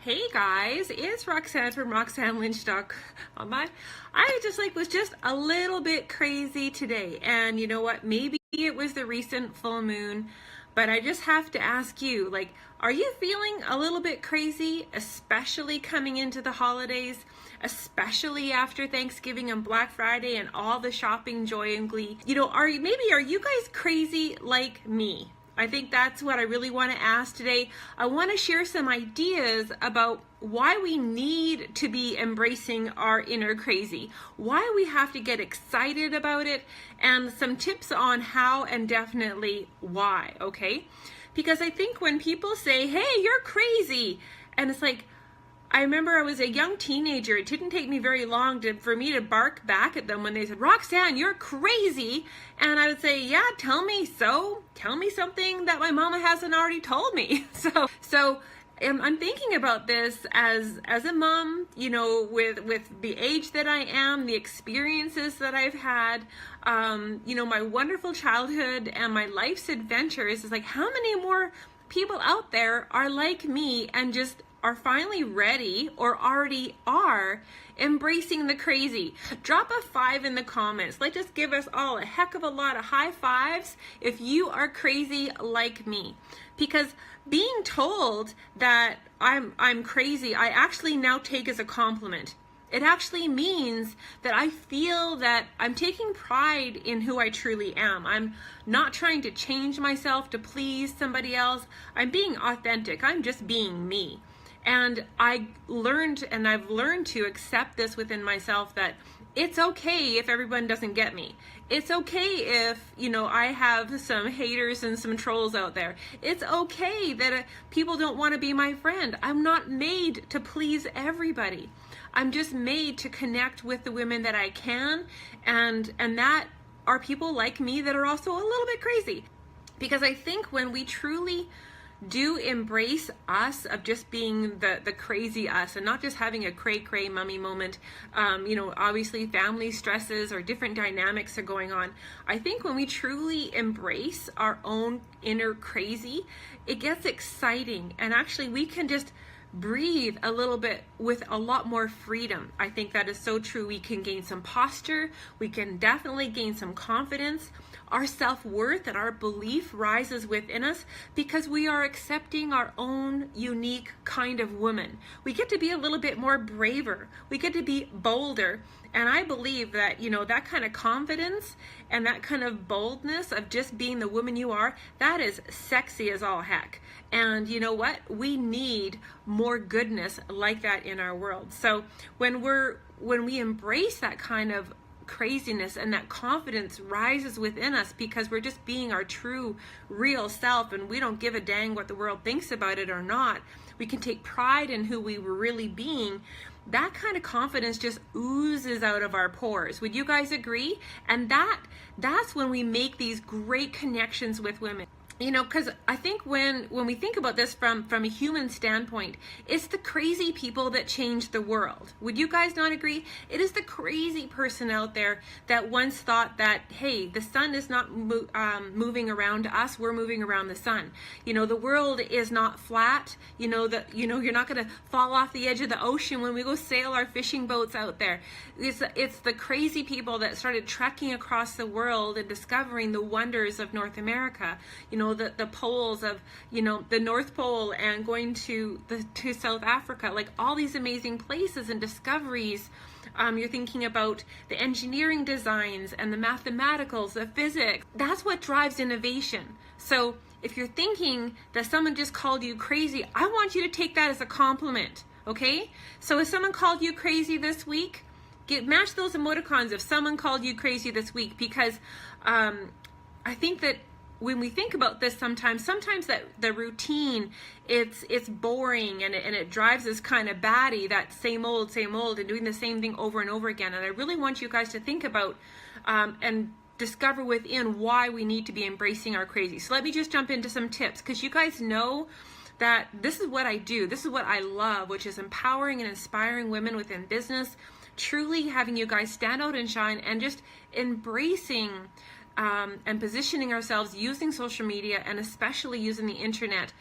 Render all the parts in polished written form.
Hey guys, it's Roxanne from RoxanneLynch.com. I was just a little bit crazy today, and you know what? Maybe it was the recent full moon, but I just have to ask you, are you feeling a little bit crazy, especially coming into the holidays, especially after Thanksgiving and Black Friday and all the shopping joy and glee? Are you guys crazy like me? I think that's what I really want to ask today. I want to share some ideas about why we need to be embracing our inner crazy, why we have to get excited about it, and some tips on how and definitely why, okay? Because I think when people say, hey, you're crazy, and it's like, I remember I was a young teenager. It didn't take me very long for me to bark back at them when they said, Roxanne, you're crazy. And I would say, yeah, tell me so. Tell me something that my mama hasn't already told me. So I'm thinking about this as a mom, with the age that I am, the experiences that I've had, my wonderful childhood and my life's adventures. Is like, how many more people out there are like me and just are finally ready or already are embracing the crazy? Drop a 5 in the comments. Just give us all a heck of a lot of high fives if you are crazy like me. Because being told that I'm crazy, I actually now take as a compliment. It actually means that I feel that I'm taking pride in who I truly am. I'm not trying to change myself to please somebody else. I'm being authentic. I'm just being me. And I've learned to accept this within myself, that it's okay if everyone doesn't get me. It's okay if, I have some haters and some trolls out there. It's okay that people don't want to be my friend. I'm not made to please everybody. I'm just made to connect with the women that I can, and that are people like me that are also a little bit crazy. Because I think when we truly do embrace us of just being the crazy us and not just having a cray mummy moment, obviously family stresses or different dynamics are going on. I think when we truly embrace our own inner crazy, it gets exciting, and actually we can just breathe a little bit with a lot more freedom. I think that is so true. We can gain some posture. We can definitely gain some confidence. Our self-worth and our belief rises within us because we are accepting our own unique kind of woman. We get to be a little bit more braver. We get to be bolder. And I believe that, that kind of confidence and that kind of boldness of just being the woman you are, that is sexy as all heck. And you know what? We need more goodness like that in our world. So when we embrace that kind of craziness, and that confidence rises within us because we're just being our true, real self, and we don't give a dang what the world thinks about it or not. We can take pride in who we were really being. That kind of confidence just oozes out of our pores. Would you guys agree? And that's when we make these great connections with women. Because I think when we think about this from a human standpoint, it's the crazy people that change the world. Would you guys not agree? It is the crazy person out there that once thought that, hey, the sun is not moving around us, we're moving around the sun. The world is not flat. You're not going to fall off the edge of the ocean when we go sail our fishing boats out there. It's the crazy people that started trekking across the world and discovering the wonders of North America. The poles of, the North Pole, and going to South Africa, all these amazing places and discoveries. You're thinking about the engineering designs and the mathematicals, the physics. That's what drives innovation. So if you're thinking that someone just called you crazy, I want you to take that as a compliment, okay? So if someone called you crazy this week, match those emoticons if someone called you crazy this week, because I think that when we think about this, sometimes that the routine, it's boring, and it drives us kind of batty, that same old, and doing the same thing over and over again. And I really want you guys to think about and discover within why we need to be embracing our crazy. So let me just jump into some tips, because you guys know that this is what I do. This is what I love, which is empowering and inspiring women within business, truly having you guys stand out and shine, and just embracing and positioning ourselves using social media, and especially using the internet,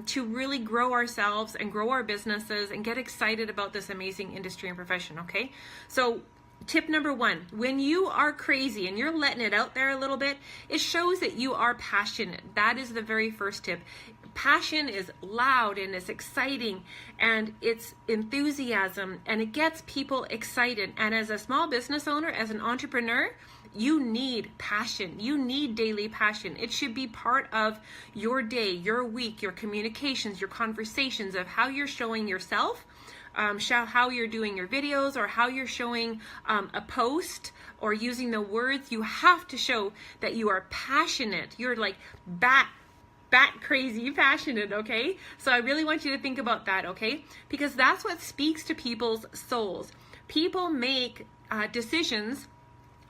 to really grow ourselves and grow our businesses and get excited about this amazing industry and profession, okay? So tip number 1, when you are crazy and you're letting it out there a little bit, it shows that you are passionate. That is the very first tip. Passion is loud and it's exciting and it's enthusiasm and it gets people excited. And as a small business owner, as an entrepreneur, you need passion. You need daily passion. It should be part of your day, your week, your communications, your conversations of how you're showing yourself, how you're doing your videos, or how you're showing a post or using the words. You have to show that you are passionate. You're like bat crazy passionate, okay? So I really want you to think about that, okay? Because that's what speaks to people's souls. People make decisions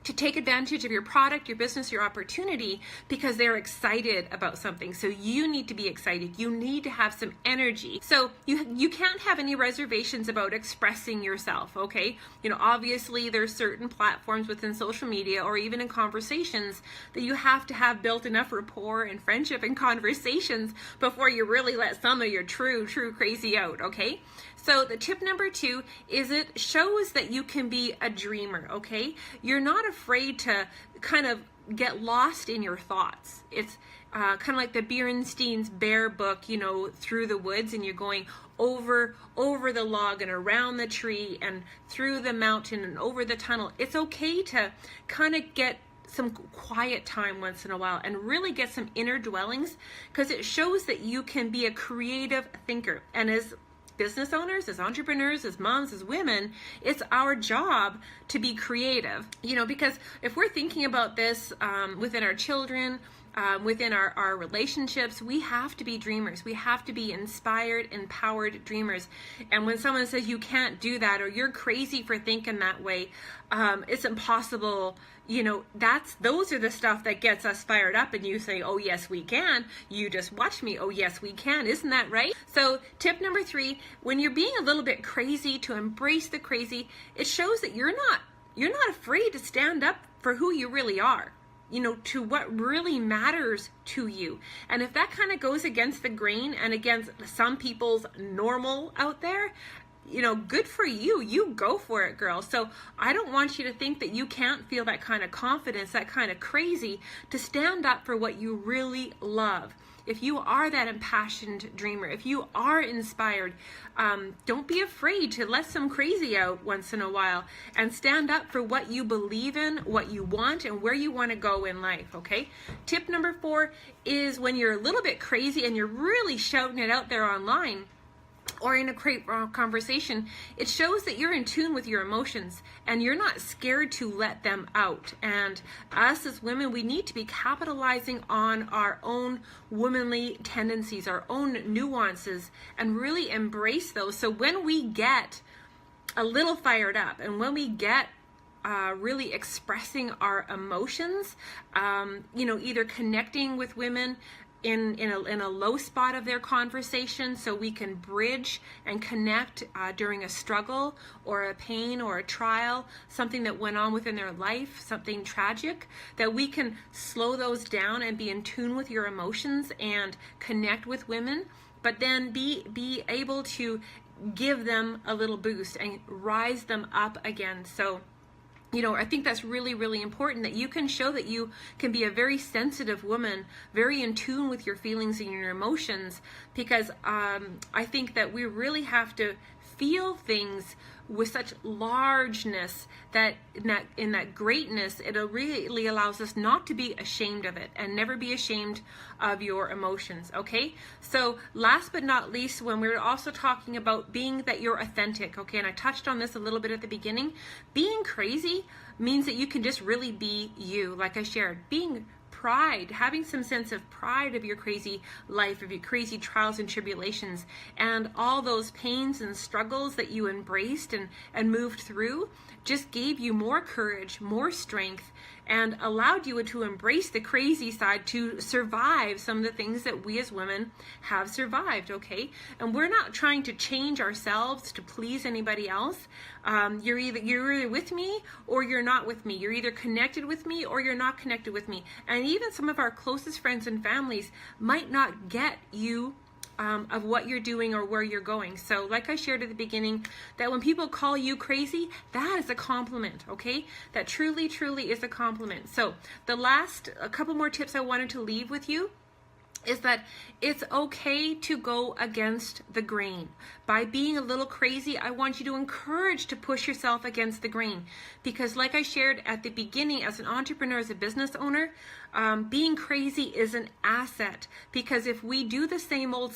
to take advantage of your product, your business, your opportunity, because they're excited about something. So you need to be excited. You need to have some energy. So you can't have any reservations about expressing yourself, okay? You know, obviously there's certain platforms within social media or even in conversations that you have to have built enough rapport and friendship and conversations before you really let some of your true crazy out, okay? So the tip number 2 is it shows that you can be a dreamer, okay? You're not afraid to kind of get lost in your thoughts. It's kind of like the Berenstein's Bear book, you know, through the woods, and you're going over the log and around the tree and through the mountain and over the tunnel. It's okay to kind of get some quiet time once in a while and really get some inner dwellings, because it shows that you can be a creative thinker. And as business owners, as entrepreneurs, as moms, as women, it's our job to be creative, you know, because if we're thinking about this within our children, within our relationships, we have to be dreamers. We have to be inspired, empowered dreamers. And when someone says you can't do that, or you're crazy for thinking that way, it's impossible, you know, those are the stuff that gets us fired up, and you say, oh yes we can. You just watch me. Oh yes we can. Isn't that right? So tip number 3, when you're being a little bit crazy, to embrace the crazy. It shows that you're not afraid to stand up for who you really are, you know, to what really matters to you. And if that kind of goes against the grain and against some people's normal out there, you know, good for you. You go for it, girl. So I don't want you to think that you can't feel that kind of confidence, that kind of crazy, to stand up for what you really love. If you are that impassioned dreamer, if you are inspired, don't be afraid to let some crazy out once in a while and stand up for what you believe in, what you want, and where you want to go in life, okay? Tip number 4 is when you're a little bit crazy and you're really shouting it out there online, or in a conversation, it shows that you're in tune with your emotions and you're not scared to let them out. And us as women, we need to be capitalizing on our own womanly tendencies, our own nuances, and really embrace those. So when we get a little fired up and when we get really expressing our emotions, you know, either connecting with women in a low spot of their conversation, so we can bridge and connect during a struggle or a pain or a trial, something that went on within their life, something tragic, that we can slow those down and be in tune with your emotions and connect with women, but then be able to give them a little boost and rise them up again. So, you know, I think that's really, really important, that you can show that you can be a very sensitive woman, very in tune with your feelings and your emotions, because I think that we really have to feel things with such largeness that in that greatness, it really allows us not to be ashamed of it, and never be ashamed of your emotions, okay? So last but not least, when we're also talking about being that you're authentic, okay, and I touched on this a little bit at the beginning, being crazy means that you can just really be you, like I shared. Being pride, having some sense of pride of your crazy life, of your crazy trials and tribulations, and all those pains and struggles that you embraced and moved through, just gave you more courage, more strength, and allowed you to embrace the crazy side to survive some of the things that we as women have survived, okay? And we're not trying to change ourselves to please anybody else. You're either with me or you're not with me. You're either connected with me or you're not connected with me. And even some of our closest friends and families might not get you of what you're doing or where you're going. So like I shared at the beginning, that when people call you crazy, that is a compliment, okay? That truly, truly is a compliment. So a couple more tips I wanted to leave with you is that it's okay to go against the grain. By being a little crazy, I want you to encourage to push yourself against the grain. Because like I shared at the beginning, as an entrepreneur, as a business owner, being crazy is an asset. Because if we do the same old,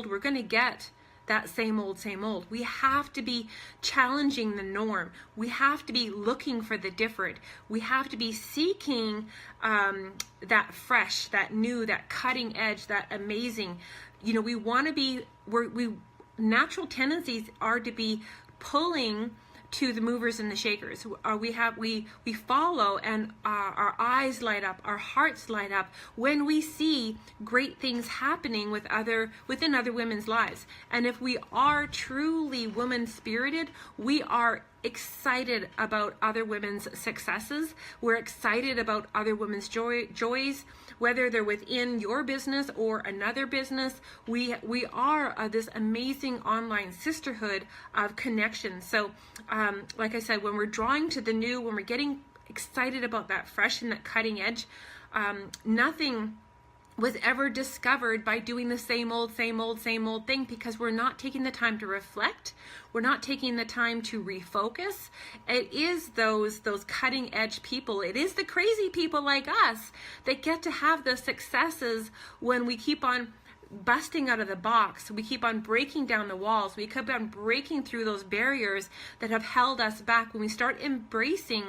we're going to get that same old. We have to be challenging the norm. We have to be looking for the different. We have to be seeking that fresh, that new, that cutting edge, that amazing. You know, we want to be, natural tendencies are to be pulling to the movers and the shakers. We follow, and our eyes light up, our hearts light up when we see great things happening within other women's lives. And if we are truly woman spirited, we are excited about other women's successes. We're excited about other women's joys, whether they're within your business or another business. We are this amazing online sisterhood of connection. So like I said, when we're drawing to the new, when we're getting excited about that fresh and that cutting edge, nothing was ever discovered by doing the same old thing, because we're not taking the time to reflect. We're not taking the time to refocus. It is those cutting edge people. It is the crazy people like us that get to have the successes when we keep on busting out of the box. We keep on breaking down the walls. We keep on breaking through those barriers that have held us back. When we start embracing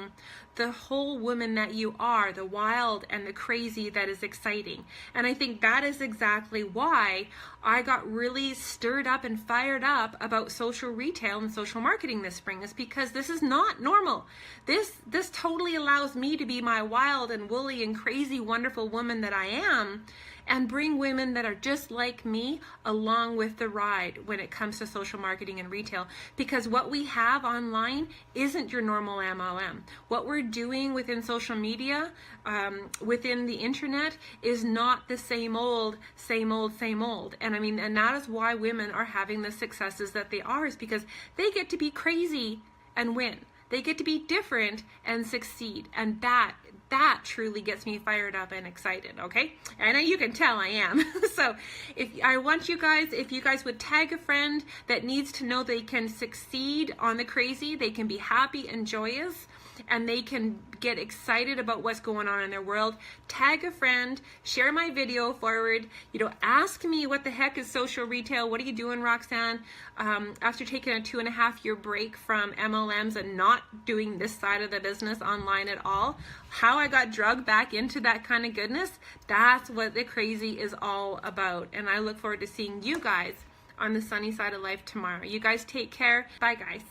the whole woman that you are, the wild and the crazy that is exciting. And I think that is exactly why I got really stirred up and fired up about social retail and social marketing this spring, is because this is not normal. This totally allows me to be my wild and woolly and crazy wonderful woman that I am, and bring women that are just like me along with the ride when it comes to social marketing and retail. Because what we have online isn't your normal MLM. What we're doing within social media, within the internet, is not the same old. And that is why women are having the successes that they are, is because they get to be crazy and win. They get to be different and succeed. And that truly gets me fired up and excited, okay? I know you can tell I am. So if you guys would tag a friend that needs to know they can succeed on the crazy, they can be happy and joyous, and they can get excited about what's going on in their world. Tag a friend, share my video forward, ask me what the heck is social retail, what are you doing, Roxanne? After taking a 2.5-year break from MLMs and not doing this side of the business online at all, how I got drugged back into that kind of goodness, that's what the crazy is all about. And I look forward to seeing you guys on the sunny side of life tomorrow. You guys take care. Bye, guys.